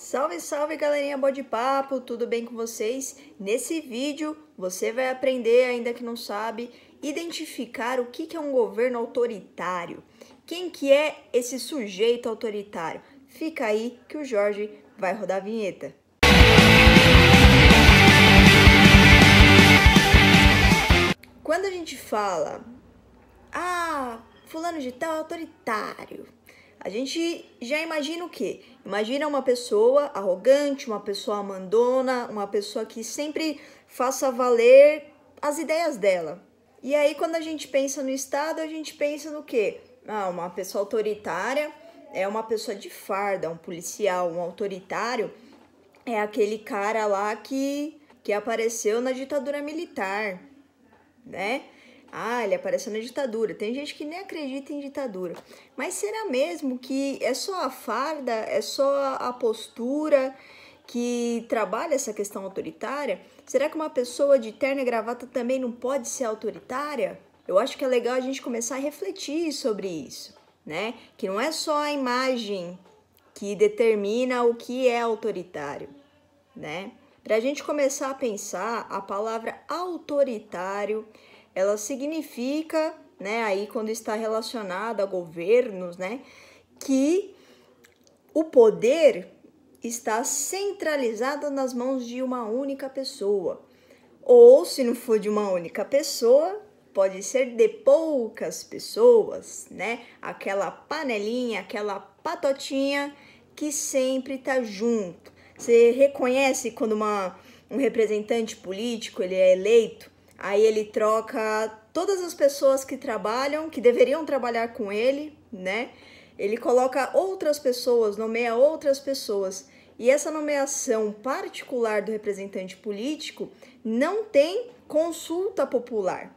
Salve, salve, galerinha Bode Papo, tudo bem com vocês? Nesse vídeo você vai aprender, ainda que não sabe, identificar o que é um governo autoritário. Quem que é esse sujeito autoritário? Fica aí que o Jorge vai rodar a vinheta. Quando a gente fala, fulano de tal é autoritário, a gente já imagina o quê? Imagina uma pessoa arrogante, uma pessoa mandona, uma pessoa que sempre faça valer as ideias dela. E aí, quando a gente pensa no Estado, a gente pensa no quê? Uma pessoa autoritária é uma pessoa de farda, um policial, um autoritário é aquele cara lá que apareceu na ditadura militar, né? Ele apareceu na ditadura. Tem gente que nem acredita em ditadura. Mas será mesmo que é só a farda, é só a postura que trabalha essa questão autoritária? Será que uma pessoa de terno e gravata também não pode ser autoritária? Eu acho que é legal a gente começar a refletir sobre isso, né? Que não é só a imagem que determina o que é autoritário, né? Para a gente começar a pensar, a palavra autoritário, ela significa, né, aí quando está relacionada a governos, né, que o poder está centralizado nas mãos de uma única pessoa. Ou, se não for de uma única pessoa, pode ser de poucas pessoas, né? Aquela panelinha, aquela patotinha que sempre tá junto. Você reconhece quando um representante político ele é eleito, aí ele troca todas as pessoas que trabalham, que deveriam trabalhar com ele, né? Ele coloca outras pessoas, nomeia outras pessoas. E essa nomeação particular do representante político não tem consulta popular.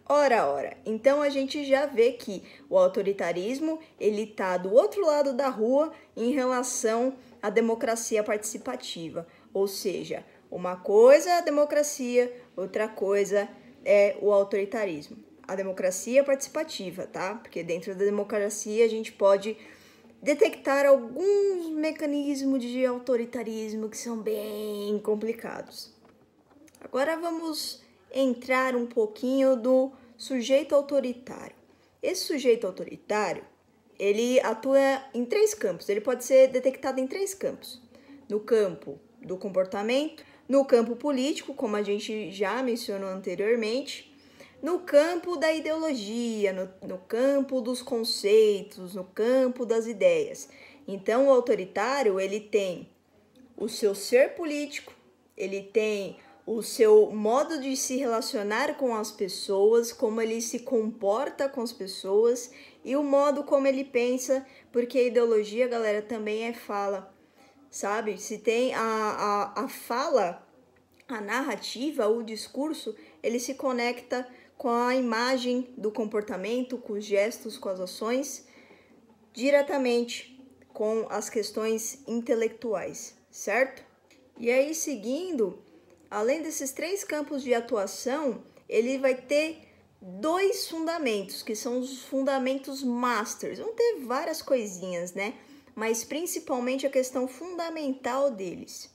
Ora. Então a gente já vê que o autoritarismo ele tá do outro lado da rua em relação à democracia participativa. Ou seja, uma coisa é a democracia, outra coisa é o autoritarismo. A democracia participativa, tá? Porque dentro da democracia a gente pode detectar alguns mecanismos de autoritarismo que são bem complicados. Agora vamos entrar um pouquinho do sujeito autoritário. Esse sujeito autoritário, ele atua em 3 campos, ele pode ser detectado em 3 campos. No campo do comportamento, no campo político, como a gente já mencionou anteriormente, no campo da ideologia, no campo dos conceitos, no campo das ideias. Então, o autoritário, ele tem o seu ser político, ele tem o seu modo de se relacionar com as pessoas, como ele se comporta com as pessoas e o modo como ele pensa, porque a ideologia, galera, também é fala, sabe? Se tem a fala, a narrativa, o discurso, ele se conecta com a imagem do comportamento, com os gestos, com as ações, diretamente com as questões intelectuais, certo? E aí, seguindo, além desses 3 campos de atuação, ele vai ter 2 fundamentos, que são os fundamentos masters. Vão ter várias coisinhas, né? Mas principalmente a questão fundamental deles,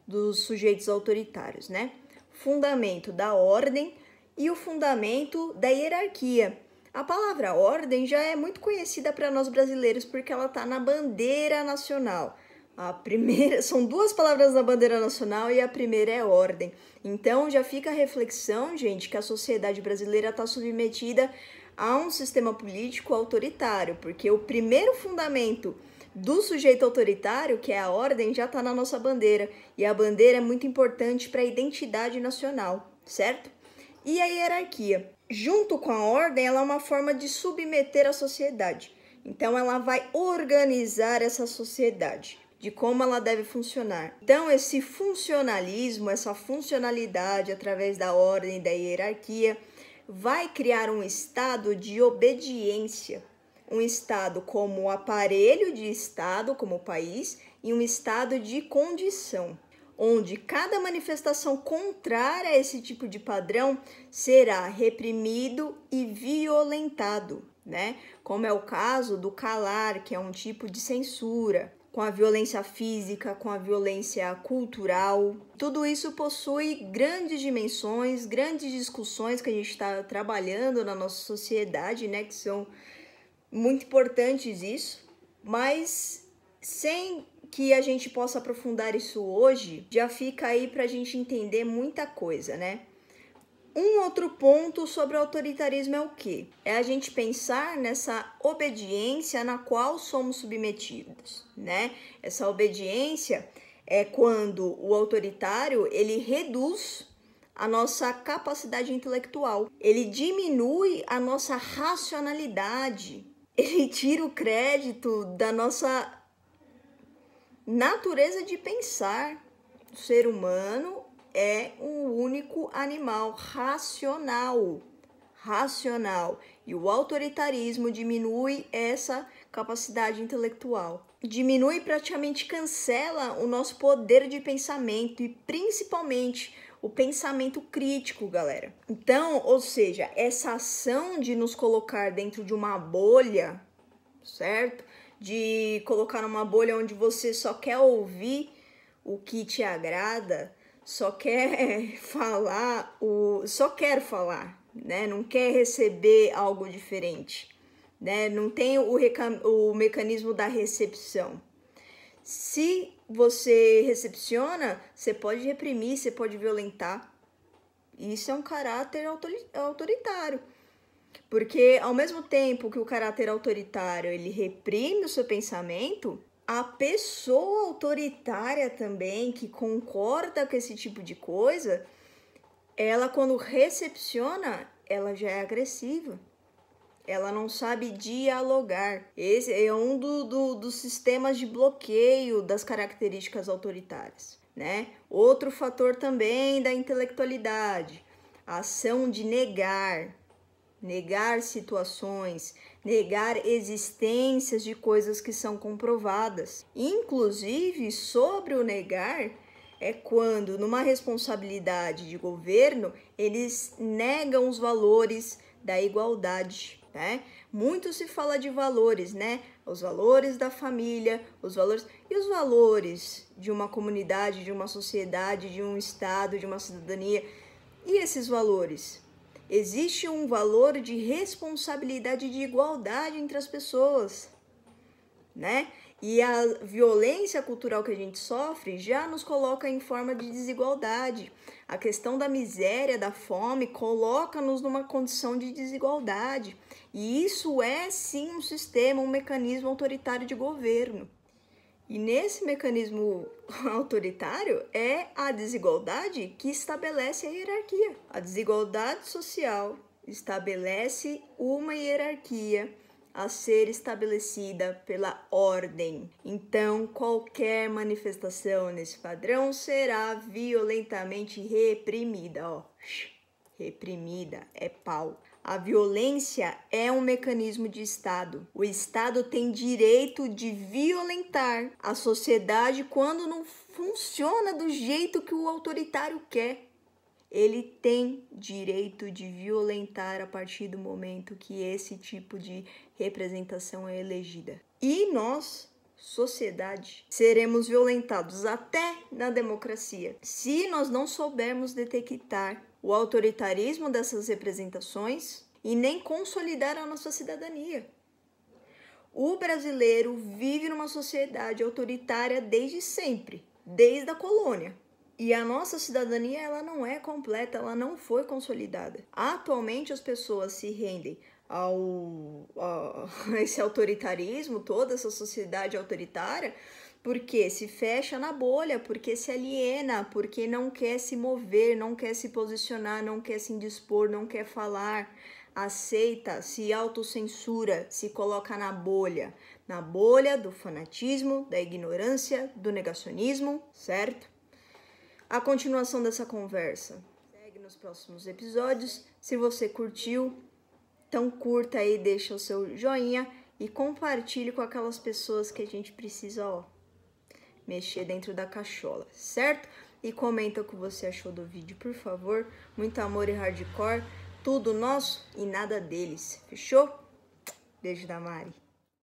dos sujeitos autoritários, né? Fundamento da ordem e o fundamento da hierarquia. A palavra ordem já é muito conhecida para nós brasileiros porque ela está na bandeira nacional. A primeira, são 2 palavras na bandeira nacional e a primeira é ordem. Então já fica a reflexão, gente, que a sociedade brasileira está submetida a um sistema político autoritário, porque o primeiro fundamento do sujeito autoritário, que é a ordem, já está na nossa bandeira. E a bandeira é muito importante para a identidade nacional, certo? E a hierarquia. Junto com a ordem, ela é uma forma de submeter a sociedade. Então, ela vai organizar essa sociedade, de como ela deve funcionar. Então, esse funcionalismo, essa funcionalidade através da ordem e da hierarquia, vai criar um estado de obediência. Um estado como aparelho de estado, como país, e um estado de condição, onde cada manifestação contrária a esse tipo de padrão será reprimido e violentado, né? Como é o caso do calar, que é um tipo de censura. com a violência física, com a violência cultural. Tudo isso possui grandes dimensões, grandes discussões que a gente está trabalhando na nossa sociedade, né, que são muito importantes isso, mas sem que a gente possa aprofundar isso hoje, já fica aí para a gente entender muita coisa, né? Um outro ponto sobre o autoritarismo é o quê? É a gente pensar nessa obediência na qual somos submetidos, né? Essa obediência é quando o autoritário, ele reduz a nossa capacidade intelectual, ele diminui a nossa racionalidade, ele tira o crédito da nossa natureza de pensar. O ser humano é um único animal racional, e o autoritarismo diminui essa capacidade intelectual. Diminui, praticamente cancela o nosso poder de pensamento e principalmente o pensamento crítico, galera. Então, ou seja, essa ação de nos colocar dentro de uma bolha, certo? De colocar numa bolha onde você só quer ouvir o que te agrada, só quer falar, né? Não quer receber algo diferente, né? Não tem o mecanismo da recepção. Se você recepciona, você pode reprimir, você pode violentar. Isso é um caráter autoritário. Porque ao mesmo tempo que o caráter autoritário ele reprime o seu pensamento, a pessoa autoritária também, que concorda com esse tipo de coisa, ela quando recepciona, ela já é agressiva. Ela não sabe dialogar. Esse é um dos sistemas de bloqueio das características autoritárias, né? Outro fator também da intelectualidade, a ação de negar situações, negar existências de coisas que são comprovadas. Inclusive, sobre o negar, é quando, numa responsabilidade de governo, eles negam os valores da igualdade, né? Muito se fala de valores, né? Os valores da família, os valores de uma comunidade, de uma sociedade, de um estado, de uma cidadania. E esses valores? Existe um valor de responsabilidade, de igualdade entre as pessoas, né? E a violência cultural que a gente sofre já nos coloca em forma de desigualdade. A questão da miséria, da fome, coloca-nos numa condição de desigualdade. E isso é, sim, um sistema, um mecanismo autoritário de governo. E nesse mecanismo autoritário é a desigualdade que estabelece a hierarquia. A desigualdade social estabelece uma hierarquia a ser estabelecida pela ordem. Então, qualquer manifestação nesse padrão será violentamente reprimida. Ó, reprimida é pau. A violência é um mecanismo de Estado. O Estado tem direito de violentar a sociedade quando não funciona do jeito que o autoritário quer. Ele tem direito de violentar a partir do momento que esse tipo de representação é elegida. E nós, sociedade, seremos violentados até na democracia, se nós não soubermos detectar o autoritarismo dessas representações e nem consolidar a nossa cidadania. O brasileiro vive numa sociedade autoritária desde sempre, desde a colônia. E a nossa cidadania, ela não é completa, ela não foi consolidada. Atualmente as pessoas se rendem a esse autoritarismo, toda essa sociedade autoritária, porque se fecha na bolha, porque se aliena, porque não quer se mover, não quer se posicionar, não quer se indispor, não quer falar, aceita, se autocensura, se coloca na bolha do fanatismo, da ignorância, do negacionismo, certo? A continuação dessa conversa segue nos próximos episódios. Se você curtiu, então curta aí, deixa o seu joinha e compartilhe com aquelas pessoas que a gente precisa, mexer dentro da cachola, certo? E comenta o que você achou do vídeo, por favor. Muito amor e hardcore, tudo nosso e nada deles, fechou? Beijo da Mari.